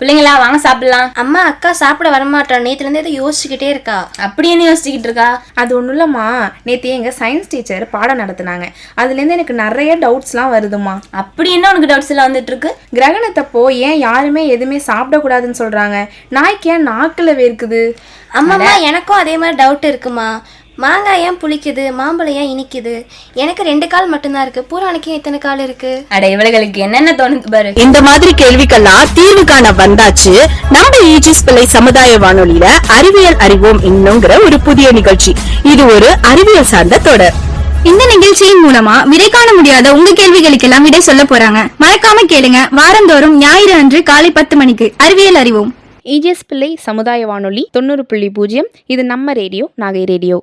பிள்ளைங்களா வாங்க சாப்பிடலாம். அம்மா அக்கா சாப்பிட வரமாட்டா, நேத்துல இருந்து ஏதோ யோசிச்சுக்கிட்டே இருக்கா. அப்படி என்ன யோசிச்சுக்கிட்டு இருக்கா? அது ஒன்றும் இல்லைம்மா, நேற்று எங்கள் சயின்ஸ் டீச்சர் பாடம் நடத்துனாங்க. அதுலேருந்து எனக்கு நிறைய டவுட்ஸ்லாம் வருதுமா. அப்படி என்ன உனக்கு டவுட்ஸ் எல்லாம் வந்துட்டு இருக்கு? கிரகணத்தப்போ ஏன் யாருமே எதுவுமே சாப்பிடக்கூடாதுன்னு சொல்கிறாங்க? நாய்க்கு ஏன் நாக்கில் வேர்க்குது? அம்மாம்மா எனக்கும் அதே மாதிரி டவுட் இருக்குமா. மாங்காய் ஏன் புளிக்குது, மாம்பழம் ஏன் இனிக்குது? எனக்கு 2 கால் மட்டும்தான் இருக்கு, பூரானுக்கு எத்தனை கால் இருக்கு? அட இவளுகளுக்கு என்னென்ன தோணுது பாரு. இந்த மாதிரி கேள்விக்கெல்லாம் தீர்வு காண வந்தாச்சு நம்ம ஈஜிஎஸ் பிள்ளை சமுதாய வானொலியில அறிவியல் அறிவோம் இன்னுங்கிற ஒரு புதிய நிகழ்ச்சி. இது ஒரு அறிவியல் சார்ந்த தொடர். இந்த நிகழ்ச்சியின் மூலமா விடை காண முடியாத உங்க கேள்விகளுக்கெல்லாம் விடை சொல்ல போறாங்க. மறக்காம கேளுங்க. வாரந்தோறும் ஞாயிறு அன்று காலை 10 மணிக்கு அறிவியல் அறிவோம். ஈஜிஎஸ் பிள்ளை சமுதாய வானொலி 90.0. இது நம்ம ரேடியோ, நாகை ரேடியோ.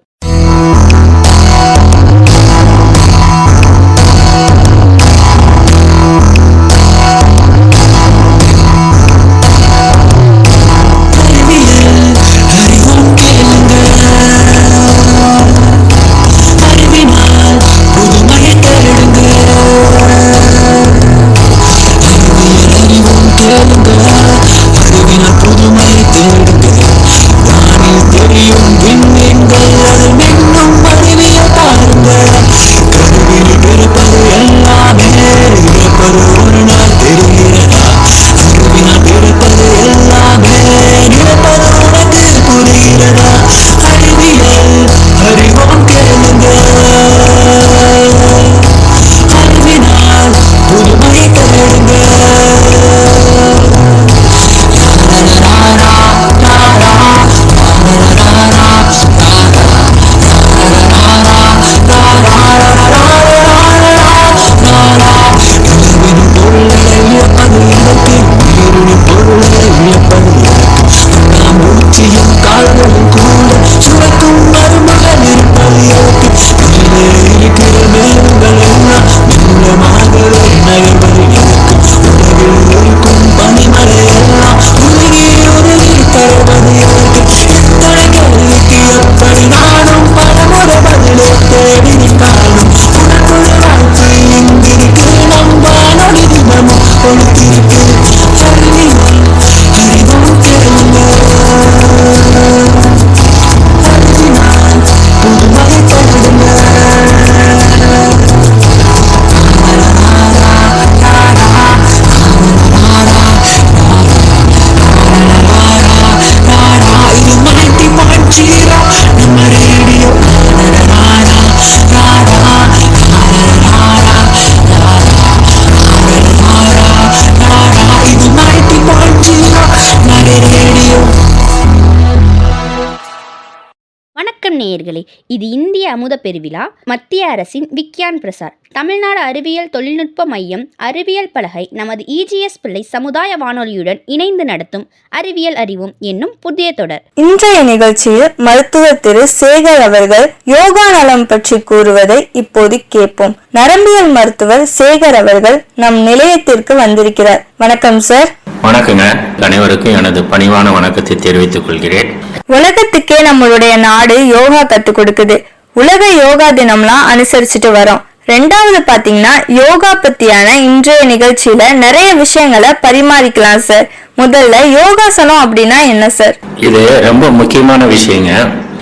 நேயர்களே, இது இந்திய அமுத பெருவிழா, மத்திய அரசின் விக்யான் பிரசார், தமிழ்நாடு அறிவியல் தொழில்நுட்ப மையம், அறிவியல் பலகை, நமது ஈஜிஎஸ் பிள்ளை சமுதாய வானொலியுடன் இணைந்து நடத்தும் அறிவியல் அறிவோம் என்னும் புதிய தொடர். இன்றைய நிகழ்ச்சியில் மருத்துவர் திரு சேகர் அவர்கள் யோகா நலம் பற்றி கூறுவதை இப்போது கேட்போம். நரம்பியல் மருத்துவர் சேகர் அவர்கள் நம் நிலையத்திற்கு வந்திருக்கிறார். வணக்கம் சார். வணக்கங்க. அனைவருக்கும் எனது பணிவான வணக்கத்தை தெரிவித்துக் கொள்கிறேன். உலகத்துக்கே நம்மளுடைய நாடு யோகா கத்துக் கொடுக்குது. உலக யோகா தினம்லாம் அனுசரிச்சுட்டு வரோம். 2வது பாத்தீங்கன்னா யோகா பத்தியான இன்றைய நிகழ்ச்சியில நிறைய விஷயங்களை பரிமாறிக்கலாம் சார். முதல்ல யோகாசனம் அப்படின்னா என்ன சார்? இது ரொம்ப முக்கியமான விஷயங்க.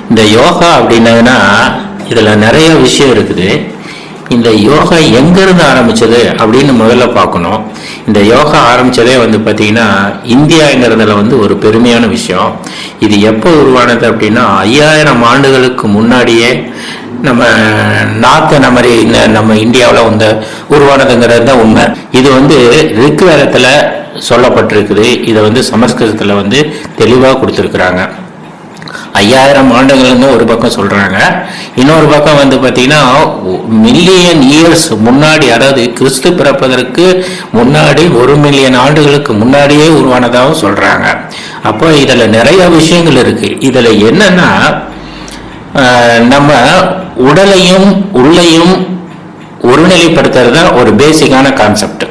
இந்த யோகா அப்படின்னா இதுல நிறைய விஷயம் இருக்குது. இந்த யோகா எங்கிருந்து ஆரம்பிச்சது அப்படின்னு முதல்ல பார்க்கணும். இந்த யோகா ஆரம்பிச்சதே பார்த்தீங்கன்னா இந்தியாங்கிறதுல ஒரு பெருமையான விஷயம். இது எப்போ உருவானது அப்படின்னா 5000 ஆண்டுகளுக்கு முன்னாடியே நம்ம நார்த் நம்ம இந்தியாவில் உருவானதுங்கிறது தான் உண்மை. இது ரிக்வேதத்தில் சொல்லப்பட்டிருக்குது. இதை சமஸ்கிருதத்தில் தெளிவாக கொடுத்துருக்குறாங்க. 5000 ஆண்டுகள்னு ஒரு பக்கம் சொல்றாங்க. இன்னொரு பக்கம் பார்த்தீங்கன்னா மில்லியன் இயர்ஸ் முன்னாடி, அதாவது கிறிஸ்து பிறப்பதற்கு முன்னாடி 1 மில்லியன் ஆண்டுகளுக்கு முன்னாடியே உருவானதாகவும் சொல்றாங்க. அப்போ இதுல நிறைய விஷயங்கள் இருக்கு. இதுல என்னன்னா நம்ம உடலையும் உள்ளையும் ஒருநிலைப்படுத்துறது தான் ஒரு பேசிக்கான கான்செப்ட்.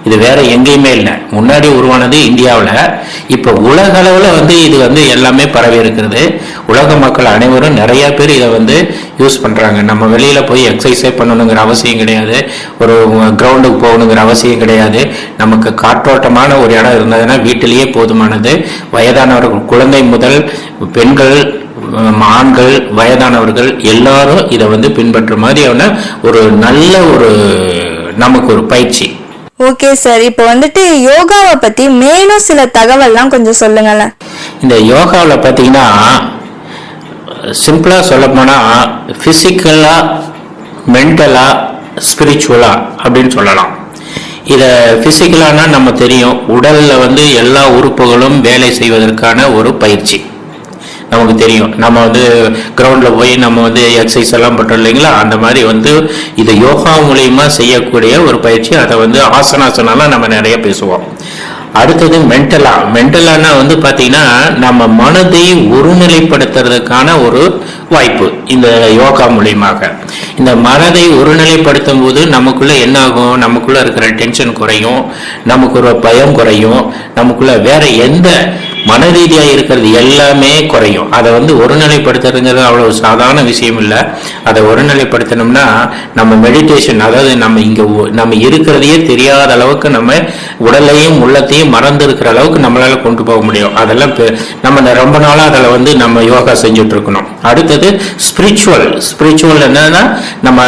இது வேற எங்கேயுமே இல்லை. முன்னாடி உருவானது இந்தியாவில். இப்போ உலக அளவில் இது எல்லாமே பரவி இருக்கிறது. உலக மக்கள் அனைவரும் நிறைய பேர் இதை வந்து யூஸ் பண்றாங்க. நம்ம வெளியில போய் எக்ஸசைஸே பண்ணணுங்கிற அவசியம் கிடையாது, ஒரு கிரவுண்டுக்கு போகணுங்கிற அவசியம் கிடையாது. நமக்கு காற்றோட்டமான ஒரு இடம் இருந்ததுன்னா வீட்டிலேயே போதுமானது. வயதானவர்கள், குழந்தை முதல் பெண்கள், ஆண்கள், வயதானவர்கள் எல்லாரும் இதை வந்து பின்பற்ற மாதிரியான ஒரு நல்ல ஒரு நமக்கு ஒரு பயிற்சி. ஓகே சார், இப்போ வந்துட்டு யோகாவை பத்தி மேலும் சில தகவல்லாம் கொஞ்சம் சொல்லுங்களேன். இந்த யோகாவில் பார்த்தீங்கன்னா சிம்பிளா சொல்ல போனா பிசிக்கலா, மென்டலா, ஸ்பிரிச்சுவலா அப்படின்னு சொல்லலாம். இத பிசிக்கலானா நம்ம தெரியும், உடல்ல வந்து எல்லா உறுப்புகளும் வேலை செய்வதற்கான ஒரு பயிற்சி நமக்கு தெரியும். நம்ம வந்து கிரவுண்ட்ல போய் நம்ம வந்து எக்ஸசைஸ் எல்லாம் பண்றோம் இல்லைங்களா, அந்த மாதிரி வந்து இது யோகா மூலியமா செய்யக்கூடிய ஒரு பயிற்சி. அதை வந்து ஆசனாசனாலாம் நம்ம நிறைய பேசுவோம். அடுத்தது மென்டலானா வந்து பாத்தீங்கன்னா நம்ம மனதை ஒருநிலைப்படுத்துறதுக்கான ஒரு வாய்ப்பு இந்த யோகா மூலியமாக. இந்த மனதை ஒருநிலைப்படுத்தும் போது நமக்குள்ள என்ன ஆகும், நமக்குள்ள இருக்கிற டென்ஷன் குறையும், நமக்கு ஒரு பயம் குறையும், நமக்குள்ள வேற எந்த மன ரீதியா இருக்கிறது எல்லாமே குறையும். அதை வந்து ஒருநிலைப்படுத்துறதுங்கிறது அவ்வளவு சாதாரண விஷயம் இல்லை. அதை ஒருநிலைப்படுத்தணும்னா நம்ம மெடிடேஷன், அதாவது நம்ம இருக்கிறதையே தெரியாத அளவுக்கு நம்ம உடலையும் உள்ளத்தையும் மறந்து இருக்கிற அளவுக்கு நம்மளால கொண்டு போக முடியும். அதெல்லாம் நம்ம ரொம்ப நாளா அதில் வந்து நம்ம யோகா செஞ்சுட்டு இருக்கணும். அடுத்தது ஸ்பிரிச்சுவல் என்னன்னா நம்ம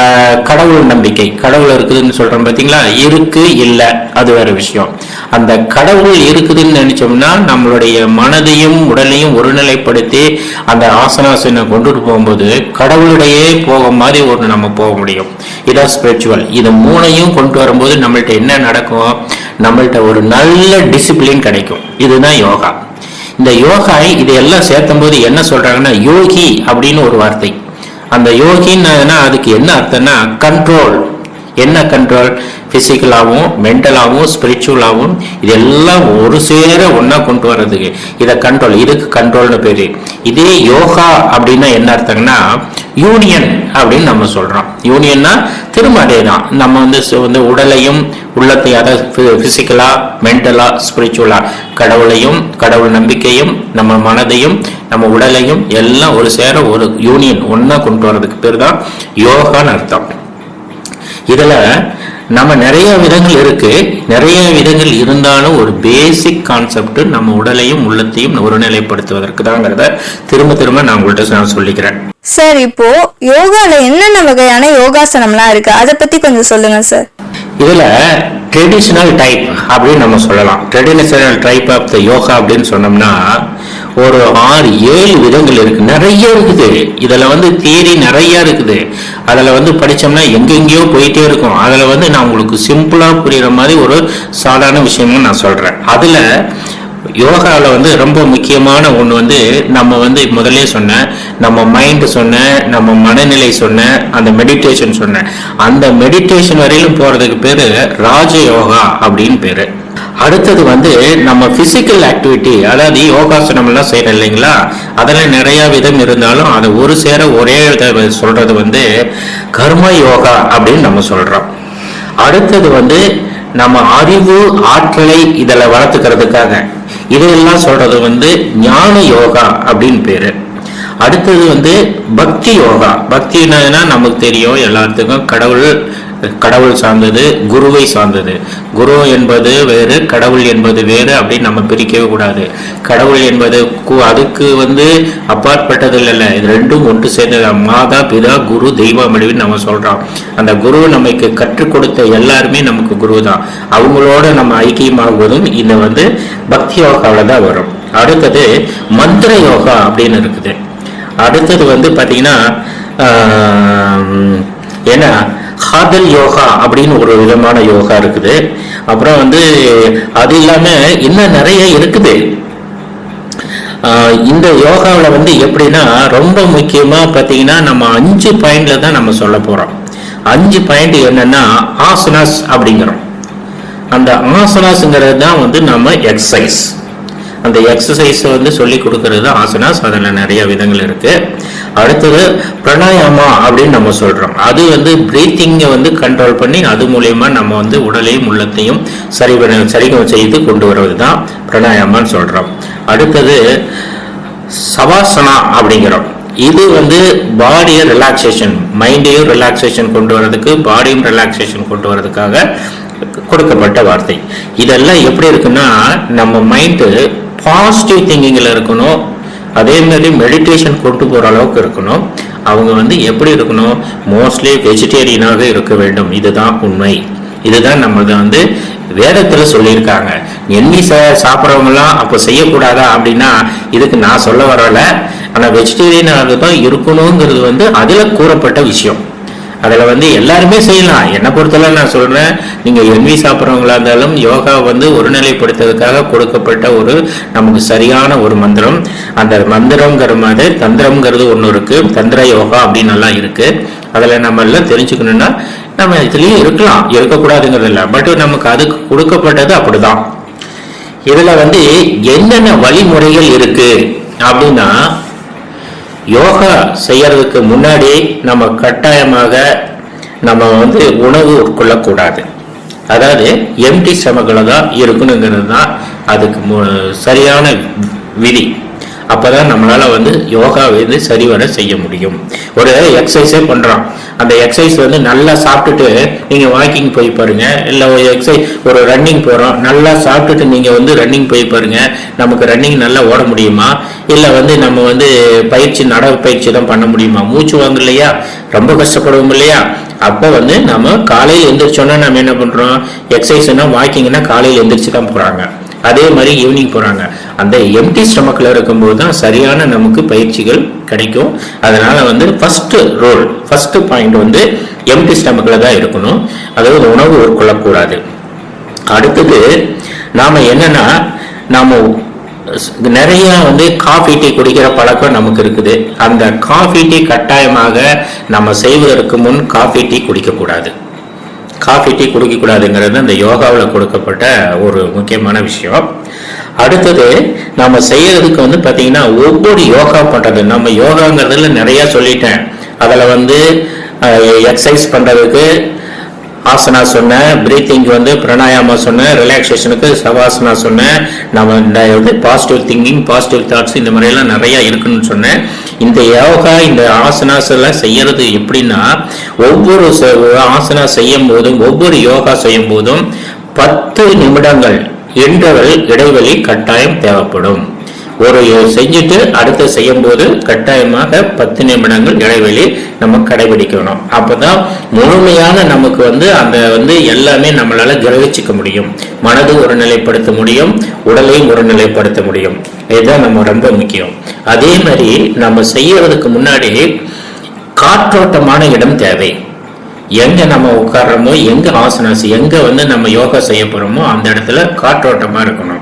கடவுள் நம்பிக்கை. கடவுள் இருக்குதுன்னு சொல்றோம் பாத்தீங்களா, இருக்கு இல்லை அது வேற விஷயம். அந்த கடவுள் இருக்குதுன்னு நினைச்சோம்னா நம்மளுடைய மனதையும் உடலையும் ஒருநிலைப்படுத்தி அந்த ஆசனாசனை கொண்டுட்டு போகும்போது கடவுளுடையே போக மாதிரி ஒரு நம்ம போக முடியும். இதான் ஸ்பிரிச்சுவல். இது மூணையும் கொண்டு வரும்போது நம்மள்ட்ட என்ன நடக்கும், நம்மள்ட்ட ஒரு நல்ல டிசிப்ளின் கிடைக்கும். இதுதான் யோகா. இந்த யோகா இதையெல்லாம் சேர்த்தும் போது என்ன சொல்றாங்கன்னா யோகி அப்படின்னு ஒரு வார்த்தை. அந்த யோகின்னா அதுக்கு என்ன அர்த்தம்னா கண்ட்ரோல். என்ன கண்ட்ரோல்? பிசிக்கலாகவும், மென்டலாகவும், ஸ்பிரிச்சுவலாகவும் இதெல்லாம் ஒரு சேர ஒன்னா கொண்டு வர்றதுக்கு இதை கண்ட்ரோல். இதுக்கு கண்ட்ரோல்னு பேரு. இதே யோகா அப்படின்னா என்ன அர்த்தம்னா யூனியன் அப்படின்னு நம்ம சொல்றோம். யூனியன்னா திரும்ப அதே தான். நம்ம வந்து உடலையும் உள்ளத்தையும், அதாவது பிசிக்கலா, மென்டலா, ஸ்பிரிச்சுவலா, கடவுளையும், கடவுள் நம்பிக்கையும், நம்ம மனதையும், நம்ம உடலையும் எல்லாம் ஒரு சேர ஒரு யூனியன் ஒன்னா கொண்டு வர்றதுக்கு பேர் தான் யோகான்னு அர்த்தம். இதுல நம்ம நிறைய விதங்கள் இருக்கு. நிறைய விதங்கள் இருந்தாலும் ஒரு பேசிக் கான்செப்ட் நம்ம உடலையும் உள்ளத்தையும் ஒருநிலைப்படுத்துவதற்கு தாங்கிறத திரும்ப நான் உங்கள்கிட்ட சொல்லிக்கிறேன். சார், இப்போ யோகால என்னென்ன வகையான யோகாசனம்லாம் இருக்கு, அதை பத்தி கொஞ்சம் சொல்லுங்க சார். இதுல ட்ரெடிஷனல் டைப் அப்படின்னு நம்ம சொல்லலாம். Traditional type of the yoga அப்படின்னு சொன்னோம்னா ஒரு 6-7 விதங்கள் இருக்கு. நிறைய இருக்குது. இதுல வந்து தியரி நிறைய இருக்குது. அதுல வந்து படிச்சோம்னா எங்கெங்கயோ போயிட்டே இருக்கும். அதுல வந்து நான் உங்களுக்கு சிம்பிளா புரியுற மாதிரி ஒரு சாதாரண விஷயமும் நான் சொல்றேன். அதுல யோகாவில் வந்து ரொம்ப முக்கியமான ஒன்று வந்து நம்ம வந்து முதலே சொன்னேன், நம்ம மைண்டு சொன்னேன், நம்ம மனநிலை சொன்னேன், அந்த மெடிடேஷன் சொன்னேன். அந்த மெடிடேஷன் வரையிலும் போறதுக்கு பேரு ராஜ யோகா அப்படின்னு பேரு. அடுத்தது வந்து நம்ம பிசிக்கல் ஆக்டிவிட்டி, அதாவது யோகாசனம் எல்லாம் செய்யறோம் இல்லைங்களா, அதெல்லாம் நிறைய விதம் இருந்தாலும் அதை ஒரு சேர ஒரே சொல்றது வந்து கர்ம யோகா அப்படின்னு நம்ம சொல்றோம். அடுத்தது வந்து நம்ம அறிவு ஆற்றலை இதில் வளர்த்துக்கிறதுக்காக இதையெல்லாம் சொல்றது வந்து ஞான யோகா அப்படின்னு பேரு. அடுத்தது வந்து பக்தி யோகா. பக்தி என்னன்னா நமக்கு தெரியும் எல்லாத்துக்கும், கடவுள் சார்ந்தது, குருவை சார்ந்தது. குரு என்பது வேறு, கடவுள் என்பது வேறு அப்படின்னு நம்ம பிரிக்கவே கூடாது. கடவுள் என்பது அதுக்கு வந்து அப்பாற்பட்டது இல்லை, இது ரெண்டும் ஒன்று சேர்ந்தது. மாதா, பிதா, குரு, தெய்வம் அப்படின்னு நம்ம சொல்றோம். அந்த குரு நமக்கு கற்றுக் கொடுத்த எல்லாருமே நமக்கு குரு தான். அவங்களோட நம்ம ஐக்கியமாகுவதும் இந்த வந்து பக்தி யோகாவில தான் வரும். அடுத்தது மந்திர யோகா அப்படின்னு இருக்குது. அடுத்தது வந்து பாத்தீங்கன்னா ஏன்னா ஹாதல் யோகா அப்படின்னு ஒரு விதமான யோகா இருக்குது. அப்புறம் வந்து அது இல்லாம இன்னும் நிறைய இருக்குது. இந்த யோகாவில் வந்து எப்படின்னா ரொம்ப முக்கியமா பாத்தீங்கன்னா நம்ம 5 பாயிண்ட்ல தான் நம்ம சொல்ல போறோம். 5 பாயிண்ட் என்னன்னா ஆசனாஸ் அப்படிங்கிறோம். அந்த ஆசனாஸ்ங்கிறது தான் வந்து நம்ம எக்ஸசைஸ். அந்த எக்ஸசைஸ் வந்து சொல்லி கொடுக்கறது ஆசனாஸ். அதில் நிறைய விதங்கள் இருக்கு. அடுத்தது பிராணாயாமா அப்படின்னு நம்ம சொல்றோம். அது வந்து பிரீத்திங்கை வந்து கண்ட்ரோல் பண்ணி அது மூலயமா நம்ம வந்து உடலையும் உள்ளத்தையும் சரி செய்து கொண்டு வருவது தான் பிராணாயாமான்னு சொல்றோம். அடுத்தது சவாசனா அப்படிங்கிறோம். இது வந்து பாடியை ரிலாக்ஸேஷன், மைண்டையும் ரிலாக்ஸேஷன் கொண்டு வரதுக்கு, பாடியும் ரிலாக்ஸேஷன் கொண்டு வரதுக்காக கொடுக்கப்பட்ட வார்த்தை. இதெல்லாம் எப்படி இருக்குன்னா, நம்ம மைண்டு பாசிட்டிவ் திங்கிங்கில் இருக்கணும், அதே மாதிரி மெடிடேஷன் கொண்டு போகிற அளவுக்கு இருக்கணும். அவங்க வந்து எப்படி இருக்கணும், மோஸ்ட்லி வெஜிடேரியனாக இருக்க வேண்டும். இதுதான் உண்மை, இதுதான் நம்ம வந்து வேதத்துல சொல்லியிருக்காங்க. எண்ணி சாப்பிட்றவங்கலாம் அப்போ செய்யக்கூடாதா அப்படின்னா இதுக்கு நான் சொல்ல வரல. ஆனால் வெஜிடேரியனாக தான் இருக்கணுங்கிறது வந்து அதில் கூறப்பட்ட விஷயம். அதில் வந்து எல்லாருமே செய்யலாம். என்னை பொறுத்தவரை நான் சொல்கிறேன், நீங்கள் எண்ணி சாப்பிட்றவங்களா இருந்தாலும் யோகா வந்து ஒருநிலைப்படுத்துறதுக்காக கொடுக்கப்பட்ட ஒரு நமக்கு சரியான ஒரு மந்திரம். அந்த மந்திரங்கிற மாதிரி தந்திரம்ங்கிறது ஒன்று இருக்குது, தந்திர யோகா அப்படின்னு எல்லாம் இருக்குது. அதில் நம்ம எல்லாம் தெரிஞ்சுக்கணுன்னா நம்ம இதுலேயும் இருக்கலாம், இருக்கக்கூடாதுங்கிறது இல்லை. பட் நமக்கு அதுக்கு கொடுக்கப்பட்டது அப்படிதான். இதில் வந்து என்னென்ன வழிமுறைகள் இருக்கு அப்படின்னா, யோகா செய்யறதுக்கு முன்னாடி நம்ம கட்டாயமாக நம்ம வந்து உணவு உட்கொள்ளக்கூடாது. அதாவது எம்டி ஸ்டமக்கில் தான் இருக்கணுங்கிறது தான் அதுக்கு சரியான விதி. அப்போதான் நம்மளால வந்து யோகா வந்து சரிவர செய்ய முடியும். ஒரு எக்ஸசைஸே பண்றோம், அந்த எக்ஸசைஸ் வந்து நல்லா சாப்பிட்டுட்டு நீங்க வாக்கிங் போய் பாருங்க, இல்லை ஒரு எக்ஸசைஸ் ஒரு ரன்னிங் போறோம், நல்லா சாப்பிட்டுட்டு நீங்க வந்து ரன்னிங் போய் பாருங்க, நமக்கு ரன்னிங் நல்லா ஓட முடியுமா? இல்லை வந்து நம்ம வந்து பயிற்சி நடப்பயிற்சி தான் பண்ண முடியுமா? மூச்சு வாங்க இல்லையா, ரொம்ப கஷ்டப்படுவோம் இல்லையா? அப்போ வந்து நம்ம காலையில் எந்திரிச்சோன்னா நம்ம என்ன பண்றோம், எக்ஸசைஸ்னா வாக்கிங்னா காலையில் எந்திரிச்சு தான் போறாங்க, அதே மாதிரி ஈவினிங் போறாங்க. அந்த எம்டி ஸ்டமக்ல இருக்கும்போது தான் சரியான நமக்கு பயிற்சிகள் கிடைக்கும். அதனால வந்து ஃபர்ஸ்ட் பாயிண்ட் வந்து எம்டி ஸ்டமக்ல தான் இருக்கணும், அதாவது உணவு உட்கொள்ளக்கூடாது. அடுத்தது நாம என்னன்னா, நாம நிறைய வந்து காஃபி டீ குடிக்கிற பழக்கம் நமக்கு இருக்குது. அந்த காஃபி டீ கட்டாயமாக நம்ம செய்வதற்கு முன் காஃபி டீ குடிக்கக்கூடாது. காஃபி டீ குடிக்கக்கூடாதுங்கிறது அந்த யோகாவில் கொடுக்கப்பட்ட ஒரு முக்கியமான விஷயம். அடுத்தது நம்ம செய்யறதுக்கு வந்து பார்த்தீங்கன்னா, ஒவ்வொரு யோகா பண்ணுறது, நம்ம யோகாங்கிறதுல நிறைய சொல்லிட்டேன். அதில் வந்து எக்ஸசைஸ் பண்ணுறதுக்கு ஆசனா சொன்னேன், பிரீத்திங் வந்து பிராணாயாமா சொன்னேன், ரிலாக்ஸேஷனுக்கு சவாசனா சொன்னேன், நம்ம வந்து பாசிட்டிவ் திங்கிங், பாசிட்டிவ் தாட்ஸ் இந்த மாதிரிலாம் நிறைய இருக்குன்னு சொன்னேன். இந்த யோகா, இந்த ஆசனாஸ் எல்லாம் செய்யறது எப்படின்னா, ஒவ்வொரு ஆசனா செய்யும் போதும், ஒவ்வொரு யோகா செய்யும் போதும் 10 நிமிடங்கள் இடைவெளி கட்டாயம் தேவைப்படும். ஒரு செஞ்சுட்டு அடுத்து செய்யும் போது கட்டாயமாக 10 நிமிடங்கள் இடைவெளி நம்ம கடைபிடிக்கணும். அப்பதான் முழுமையான நமக்கு வந்து அந்த வந்து எல்லாமே நம்மளால கிரகிச்சுக்க முடியும். மனது ஒரு நிலைப்படுத்த முடியும், உடலையும் ஒரு நிலைப்படுத்த முடியும். இதுதான் நம்ம ரொம்ப முக்கியம். அதே மாதிரி நம்ம செய்யறதுக்கு முன்னாடி காற்றோட்டமான இடம் தேவை. எங்க நம்ம உட்கார்றோமோ, எங்க ஆசனாஸ், எங்க வந்து நம்ம யோகா செய்ய போறோமோ அந்த இடத்துல காற்றோட்டமா இருக்கணும்.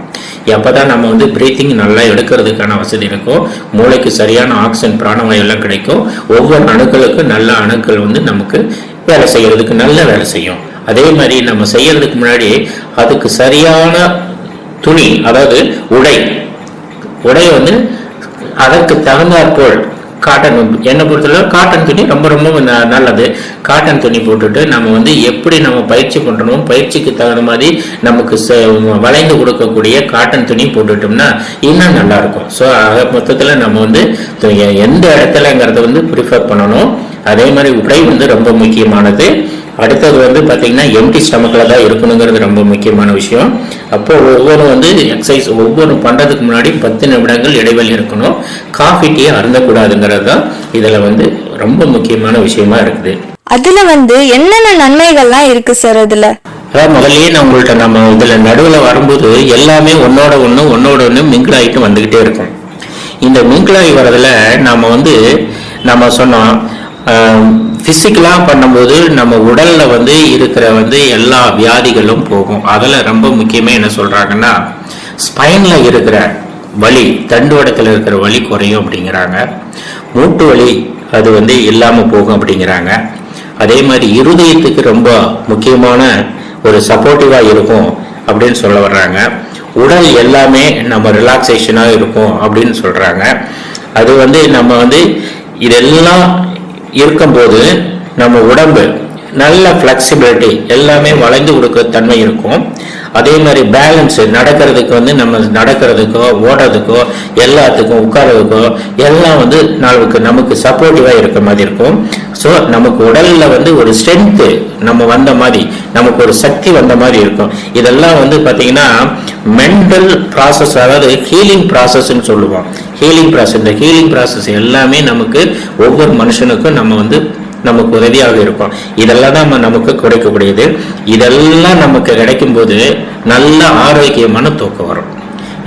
எப்பதான் நம்ம வந்து பிரீத்திங் நல்லா எடுக்கிறதுக்கான வசதி இருக்கும், மூளைக்கு சரியான ஆக்சிஜன் பிராணவாயு எல்லாம் கிடைக்கும், ஒவ்வொரு அணுக்களுக்கும் நல்ல அணுக்கள் வந்து நமக்கு வேலை செய்யறதுக்கு நல்ல வேலை செய்யும். அதே மாதிரி நம்ம செய்யறதுக்கு முன்னாடி அதுக்கு சரியான துணி, அதாவது உடை வந்து அதற்கு தகுந்தாற்போல் காட்டன், என்னை பொறுத்தளவு காட்டன் துணி ரொம்ப ரொம்ப நல்லது. காட்டன் துணி போட்டுட்டு நம்ம வந்து எப்படி நம்ம பயிற்சி பண்றோமோ பயிற்சிக்கு தகுந்த மாதிரி நமக்கு வளைந்து கொடுக்கக்கூடிய காட்டன் துணி போட்டுட்டோம்னா இன்னும் நல்லா இருக்கும். ஸோ மொத்தத்தில் நம்ம வந்து எந்த இடத்துலங்கிறத வந்து ப்ரிஃபர் பண்ணணும். அதே மாதிரி உடை வந்து ரொம்ப முக்கியமானது. அடுத்தது வந்து பார்த்தீங்கன்னா எம்டி ஸ்டமக்கில் தான் இருக்கணுங்கிறது ரொம்ப முக்கியமான விஷயம். அப்போ ஒவ்வொரு வந்து எக்ஸசைஸ் ஒவ்வொரு பண்ணுறதுக்கு முன்னாடி 10 நிமிடங்கள் இடைவெளி இருக்கணும். காஃபி டீ அருந்தக்கூடாதுங்கிறது தான் இதில் வந்து ரொம்ப முக்கியமான விஷயமா இருக்குது. அதுல வந்து என்னென்ன நன்மைகள்லாம் இருக்கு சார்? அதுல அதான் முதல்லயே நான் உங்கள்கிட்ட நம்ம இதில் நடுவில் வரும்போது எல்லாமே ஒன்னோட ஒன்று மிங்கிள் ஆகிட்டு வந்துக்கிட்டே இருக்கும். இந்த மிங்கிள் ஆகி வரதுல நம்ம சொன்னோம், பிசிக்கலாக பண்ணும்போது நம்ம உடல்ல வந்து இருக்கிற வந்து எல்லா வியாதிகளும் போகும். அதில் ரொம்ப முக்கியமாக என்ன சொல்றாங்கன்னா, ஸ்பைன்ல இருக்கிற வலி, தண்டுவடத்தில் இருக்கிற வலி குறையும் அப்படிங்கிறாங்க. மூட்டு வலி அது வந்து இல்லாமல் போகும் அப்படிங்கிறாங்க. அதே மாதிரி இருதயத்துக்கு ரொம்ப முக்கியமான ஒரு சப்போர்ட்டிவாக இருக்கும் அப்படின்னு சொல்ல வர்றாங்க. உடல் எல்லாமே நம்ம ரிலாக்ஸேஷனாக இருக்கும் அப்படின்னு சொல்றாங்க. அது வந்து நம்ம வந்து இதெல்லாம் இருக்கும்போது நம்ம உடம்பு நல்ல ஃப்ளெக்சிபிலிட்டி, எல்லாமே வளைந்து கொடுக்குற தன்மை இருக்கும். அதே மாதிரி பேலன்ஸ், நடக்கிறதுக்கு வந்து நம்ம நடக்கிறதுக்கோ ஓடுறதுக்கோ எல்லாத்துக்கும் உட்கார்றதுக்கோ எல்லாம் வந்து நமக்கு சப்போர்ட்டிவா இருக்க மாதிரி இருக்கும். ஸோ நமக்கு உடல்ல வந்து ஒரு ஸ்ட்ரென்த்து நம்ம வந்த மாதிரி, நமக்கு ஒரு சக்தி வந்த மாதிரி இருக்கும். இதெல்லாம் வந்து பாத்தீங்கன்னா மென்டல் ப்ராசஸ், அதாவது ஹீலிங் ப்ராசஸ்ன்னு சொல்லுவோம். ஹீலிங் ப்ராசஸ், இந்த ஹீலிங் ப்ராசஸ் எல்லாமே நமக்கு ஒவ்வொரு மனுஷனுக்கும் நமக்கு உதவியாக இருக்கும். இதெல்லாம் தான் நமக்கு கிடைக்கக்கூடியது. இதெல்லாம் நமக்கு கிடைக்கும் போது நல்ல ஆரோக்கியமான தூக்கம் வரும்.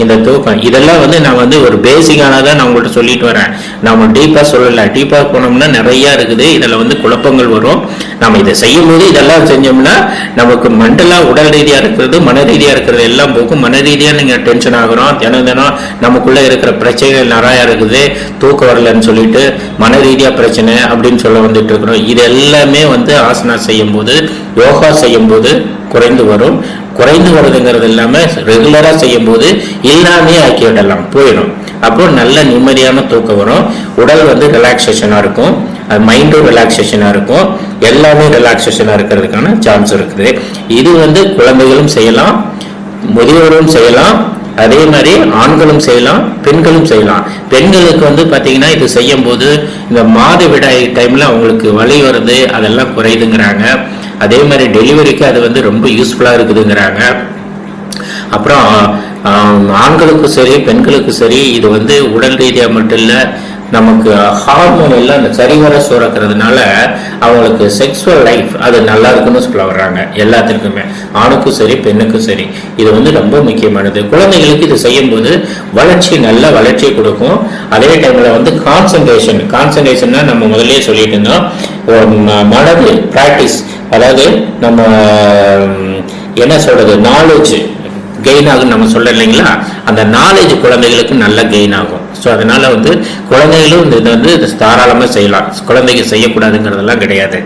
இந்த தூக்கம் இதெல்லாம் வந்து நான் வந்து ஒரு பேசிக்கானதான் நான் உங்கள்கிட்ட சொல்லிட்டு வரேன். நம்ம டீப்பா சொல்லல. டீப்பா போனோம்னா நிறைய இருக்குது. இதுல வந்து குழப்பங்கள் வரும். நம்ம இதை செய்யும் போது இதெல்லாம் செஞ்சோம்னா நமக்கு மென்டலா உடல் ரீதியா இருக்கிறது, மன ரீதியா இருக்கிறது எல்லாம் போகும். மன ரீதியா நீங்க டென்ஷன் ஆகுறோம், தினம் நமக்குள்ள இருக்கிற பிரச்சனைகள் நிறைய இருக்குது. தூக்கம் வரலன்னு சொல்லிட்டு மன ரீதியா பிரச்சனை அப்படின்னு சொல்ல வந்துட்டு இருக்கிறோம். இது எல்லாமே வந்து ஆசனா செய்யும் போது, யோகா செய்யும் போது குறைந்து வரும். குறைந்து வருதுங்கிறது இல்லாம ரெகுலரா செய்யும் போது எல்லாமே ஆக்கி விடலாம், போயிடும். அப்போ நல்ல நிம்மதியான தூக்கம் வரும். உடல் வந்து ரிலாக்ஸேஷனா இருக்கும், மைண்டும் ரிலாக்ஸேஷனா இருக்கும். எல்லாமே ரிலாக்ஸேஷனா இருக்கிறதுக்கான சான்ஸ் இருக்குது. இது வந்து குழந்தைகளும் செய்யலாம், முதியோரும் செய்யலாம், அதே மாதிரி ஆண்களும் செய்யலாம், பெண்களும் செய்யலாம். பெண்களுக்கு வந்து பாத்தீங்கன்னா இது செய்யும் போது இந்த மாதவிடாய் டைம்ல அவங்களுக்கு வலி வருது, அதெல்லாம் குறையுதுங்கிறாங்க. அதே மாதிரி டெலிவரிக்கு அது வந்து ரொம்ப யூஸ்ஃபுல்லா இருக்குதுங்கிறாங்க. அப்புறம் ஆண்களுக்கும் சரி பெண்களுக்கும் சரி இது வந்து உடல் ரீதியா மட்டும் இல்ல, நமக்கு ஹார்மோன் எல்லாம் சரிவர சுரக்கிறதுனால அவங்களுக்கு செக்ஸுவல் லைஃப் அது நல்லா இருக்குன்னு சொல்ல வர்றாங்க. எல்லாத்துக்குமே, ஆணுக்கும் சரி பெண்ணுக்கும் சரி இது வந்து ரொம்ப முக்கியமானது. குழந்தைகளுக்கு இது செய்யும் போது நல்ல வளர்ச்சியை கொடுக்கும். அதே டைம்ல வந்து கான்சன்ட்ரேஷன்னா நம்ம முதல்லயே சொல்லிட்டு இருந்தோம், மனது பிராக்டிஸ், அதாவது நம்ம என்ன சொல்றது, நாலேஜ் கெயின் ஆகும் நம்ம சொல்ல இல்லைங்களா, அந்த நாலேஜ் குழந்தைகளுக்கு நல்ல கெயின் ஆகும். ஸோ அதனால வந்து குழந்தைகளும் இதை வந்து தாராளமா செய்யலாம். குழந்தைங்க செய்யக்கூடாதுங்கிறதெல்லாம் கிடையாது.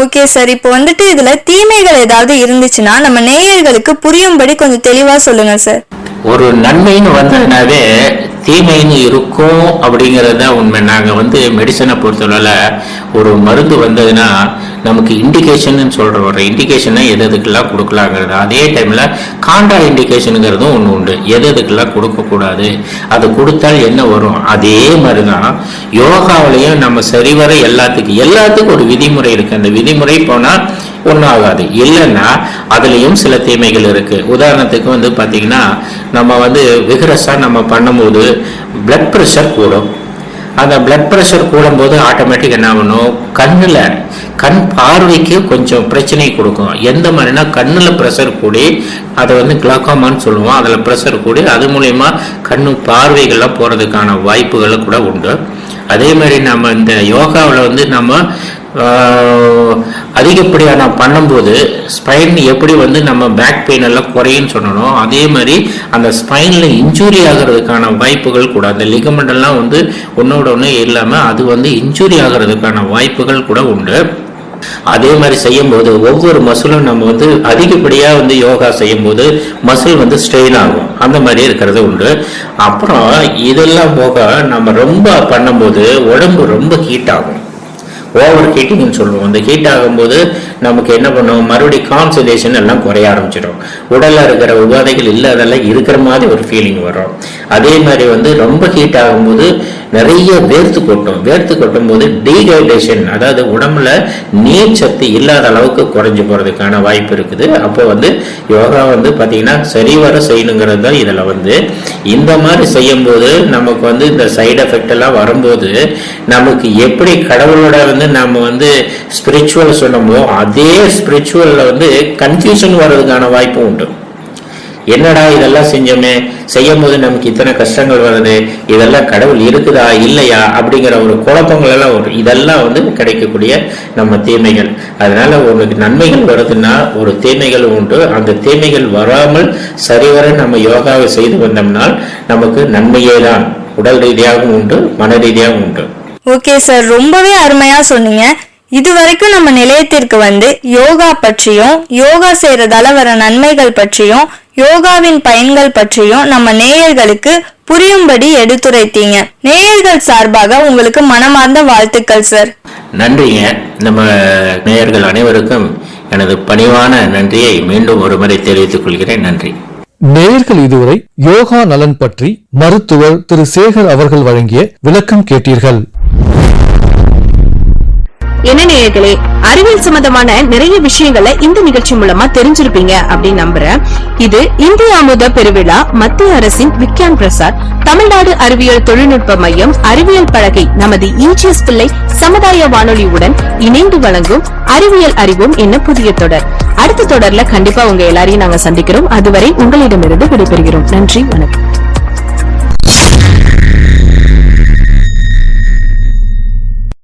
ஓகே சார், இப்போ வந்துட்டு இதுல தீமைகள் ஏதாவது இருந்துச்சுன்னா நம்ம நேயர்களுக்கு புரியும்படி கொஞ்சம் தெளிவா சொல்லுங்க சார். ஒரு நன்மைன்னு வந்ததுனாவே தீமைன்னு இருக்கும் அப்படிங்கிறது உண்மை. நாங்கள் வந்து மெடிசனை பொறுத்தவரையில ஒரு மருந்து வந்ததுன்னா நமக்கு இண்டிகேஷன் சொல்கிறோம். ஒரு இண்டிகேஷனை எதுக்கெல்லாம் கொடுக்கலாங்கிறது. அதே டைமில் காண்டா இண்டிகேஷனுங்கிறதும் ஒன்று உண்டு, எதுக்கெல்லாம் கொடுக்கக்கூடாது, அது கொடுத்தால் என்ன வரும். அதே மாதிரி தான் யோகாவிலையும் நம்ம சரிவர எல்லாத்துக்கும் ஒரு விதிமுறை இருக்குது. அந்த விதிமுறை போனால் ஒன்றும் ஆகாது. இல்லைன்னா அதுலேயும் சில தீமைகள் இருக்கு. உதாரணத்துக்கு வந்து பார்த்தீங்கன்னா நம்ம வந்து விகரஸா நம்ம பண்ணும்போது பிளட் ப்ரெஷர் கூடும். அந்த பிளட் ப்ரெஷர் கூடும்போது ஆட்டோமேட்டிக் என்ன ஆகணும், கண் பார்வைக்கு கொஞ்சம் பிரச்சனை கொடுக்கும். எந்த மாதிரினா கண்ணில் ப்ரெஷர் கூடி அதை வந்து கிளாக்கோமான்னு சொல்லுவோம். அதில் ப்ரெஷர் கூடி அது மூலயமா கண்ணு பார்வைகள்லாம் போகிறதுக்கான வாய்ப்புகள் கூட உண்டு. அதே மாதிரி நம்ம இந்த யோகாவில் வந்து நம்ம அதிகப்படியாக நான் பண்ணும்போது ஸ்பைன் எப்படி வந்து நம்ம பேக் பெயின் எல்லாம் குறையுன்னு சொன்னோம், அதே மாதிரி அந்த ஸ்பைனில் இன்ஜூரி ஆகிறதுக்கான வாய்ப்புகள் கூட, அந்த லிகமெண்ட் எல்லாம் வந்து ஒன்னோட ஒன்று இல்லாமல் அது வந்து இன்ஜூரி ஆகிறதுக்கான வாய்ப்புகள் கூட உண்டு. அதே மாதிரி செய்யும்போது ஒவ்வொரு மசிலும் நம்ம வந்து அதிகப்படியாக வந்து யோகா செய்யும் போது மசில் வந்து ஸ்ட்ரெயின் ஆகும், அந்த மாதிரி இருக்கிறது உண்டு. அப்புறம் இதெல்லாம் போக நம்ம ரொம்ப பண்ணும்போது உடம்பு ரொம்ப ஹீட் ஆகும், ஓவர் ஹீட்டிங்னு சொல்லுவோம். அந்த ஹீட் ஆகும்போது நமக்கு என்ன பண்ணுவோம், மறுபடியும் கான்சன்ட்ரேஷன் எல்லாம் குறைய ஆரம்பிச்சிடும். உடல்ல இருக்கிற உபாதைகள் இல்லாதெல்லாம் இருக்கிற மாதிரி ஒரு ஃபீலிங் வரும். அதே மாதிரி வந்து ரொம்ப ஹீட் ஆகும்போது நிறைய வேர்த்து கொட்டும் போது டீஹைட்ரேஷன், அதாவது உடம்புல நீர் சத்து இல்லாத அளவுக்கு குறைஞ்சு போறதுக்கான வாய்ப்பு இருக்குது. அப்போ வந்து யோகா வந்து பாத்தீங்கன்னா சரிவர செய்யணுங்கிறது தான் இதுல வந்து. இந்த மாதிரி செய்யும் போது நமக்கு வந்து இந்த சைடு எஃபெக்ட் எல்லாம் வரும்போது நமக்கு எப்படி கடவுளோட வந்து நம்ம வந்து ஸ்பிரிச்சுவல் சொன்னோமோ அதே ஸ்பிரிச்சுவல்ல வந்து கன்ஃபியூஷன் வர்றதுக்கான வாய்ப்பும் உண்டு. என்னடா இதெல்லாம் செஞ்சோமே, செய்யும் போது நமக்கு இத்தனை கஷ்டங்கள் வருது, இதெல்லாம் கடவுள் இருக்குதா இல்லையா அப்படிங்கிற ஒரு குழப்பங்கள் எல்லாம் வரும். இதெல்லாம் வந்து கிடைக்கக்கூடிய நம்ம தீமைகள். அதனால உங்களுக்கு நன்மைகள் வருதுன்னா ஒரு தீமைகள் உண்டு. அந்த தீமைகள் வராமல் சரிவர நம்ம யோகாவை செய்து வந்தோம்னால் நமக்கு நன்மையே தான், உடல் ரீதியாகவும் உண்டு, மன ரீதியாகவும் உண்டு. ஓகே சார், ரொம்பவே அருமையா சொன்னீங்க. இதுவரைக்கும் நம்ம நிலையத்திற்கு வந்து யோகா பற்றியும் யோகா செய்யறதால வர நன்மைகள் பற்றியும் யோகாவின் பயன்கள் பற்றியும் நம்ம நேயர்களுக்கு புரியும்படி எடுத்துரைத்தீங்க. நேயர்கள் சார்பாக உங்களுக்கு மனமார்ந்த வாழ்த்துக்கள் சார். நன்றிங்க. நம்ம நேயர்கள் அனைவருக்கும் எனது பணிவான நன்றியை மீண்டும் ஒரு முறை தெரிவித்துக் கொள்கிறேன். நன்றி. நேயர்கள் இதுவரை யோகா நலன் பற்றி மருத்துவர் திரு சேகர் அவர்கள் வழங்கிய விளக்கம் கேட்டீர்கள். என்ன நேயர்களே, அறிவியல் சம்பந்தமான நிறைய விஷயங்களை இந்த நிகழ்ச்சி மூலமா தெரிஞ்சிருப்பீங்க அப்படின்னு நம்புறேன். இது இந்திய அமுத பெருவிழா, மத்திய அரசின் விக்யான் பிரசார், தமிழ்நாடு அறிவியல் தொழில்நுட்ப மையம், அறிவியல் பலகை, நமது இஜிஎஸ் பிள்ளை சமுதாய வானொலியுடன் இணைந்து வழங்கும் அறிவியல் அறிவோம் என்ன புதிய தொடர். அடுத்த தொடர்ல கண்டிப்பா உங்க எல்லாரையும் நாங்க சந்திக்கிறோம். அதுவரை உங்களிடமிருந்து விடைபெறுகிறோம். நன்றி, வணக்கம்.